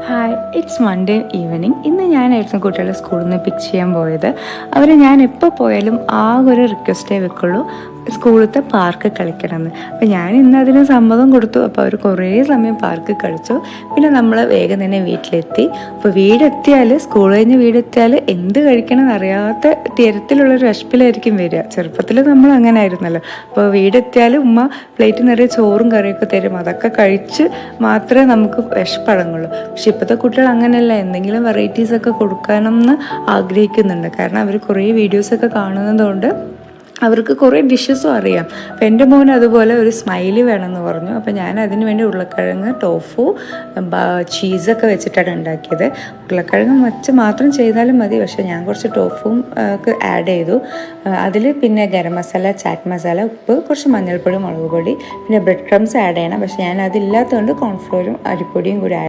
Hi, it's Monday evening. ഇന്ന് ഞാനായിരുന്നു കുട്ടികളെ സ്കൂളിൽ നിന്ന് പിക്ക് ചെയ്യാൻ പോയത്. അവർ ഞാൻ എപ്പോൾ പോയാലും ആകെ ഒരു റിക്വസ്റ്റേ വെക്കുള്ളൂ, സ്കൂളത്തെ പാർക്ക് കളിക്കണമെന്ന്. അപ്പോൾ ഞാൻ ഇന്ന് അതിന് സമ്മതം കൊടുത്തു. അപ്പോൾ അവർ കുറേ സമയം പാർക്ക് കളിച്ചു. പിന്നെ നമ്മൾ വേഗം തന്നെ വീട്ടിലെത്തി. അപ്പോൾ വീടെത്തിയാൽ, സ്കൂൾ കഴിഞ്ഞ് വീടെത്തിയാൽ എന്ത് കഴിക്കണം അറിയാത്ത തരത്തിലുള്ളൊരു വിശപ്പിലായിരിക്കും വരിക. ചെറുപ്പത്തിൽ നമ്മൾ അങ്ങനെ ആയിരുന്നല്ലോ. അപ്പോൾ വീടെത്തിയാൽ ഉമ്മ പ്ലേറ്റ് നിറയെ ചോറും കറിയൊക്കെ തരും. അതൊക്കെ കഴിച്ച് മാത്രമേ നമുക്ക് വിശപ്പടങ്ങുള്ളൂ. പക്ഷെ ഇപ്പോഴത്തെ കുട്ടികൾ അങ്ങനെയല്ല, എന്തെങ്കിലും വെറൈറ്റീസൊക്കെ കൊടുക്കണമെന്ന് ആഗ്രഹിക്കുന്നുണ്ട്. കാരണം അവർ കുറേ വീഡിയോസൊക്കെ കാണുന്നതുകൊണ്ട് അവർക്ക് കുറേ ഡിഷസും അറിയാം. അപ്പം എൻ്റെ മോൻ അതുപോലെ ഒരു സ്മൈലി വേണമെന്ന് പറഞ്ഞു. അപ്പം ഞാൻ അതിന് വേണ്ടി ഉരുളക്കിഴങ്ങ്, ടോഫു, ചീസൊക്കെ വെച്ചിട്ടാണ് ഉണ്ടാക്കിയത്. ഉരുളക്കിഴങ്ങ് വെച്ച് മാത്രം ചെയ്താലും മതി, പക്ഷേ ഞാൻ കുറച്ച് ടോഫും ഒക്കെ ആഡ് ചെയ്തു. അതിൽ പിന്നെ ഗരം മസാല, ചാറ്റ് മസാല, ഉപ്പ്, കുറച്ച് മഞ്ഞൾപ്പൊടി, മുളക് പൊടി, പിന്നെ ബ്രെഡ് ക്രംസ് ആഡ് ചെയ്യണം. പക്ഷേ ഞാൻ അതില്ലാത്തതുകൊണ്ട് കോൺഫ്ലോറും അരിപ്പൊടിയും കൂടി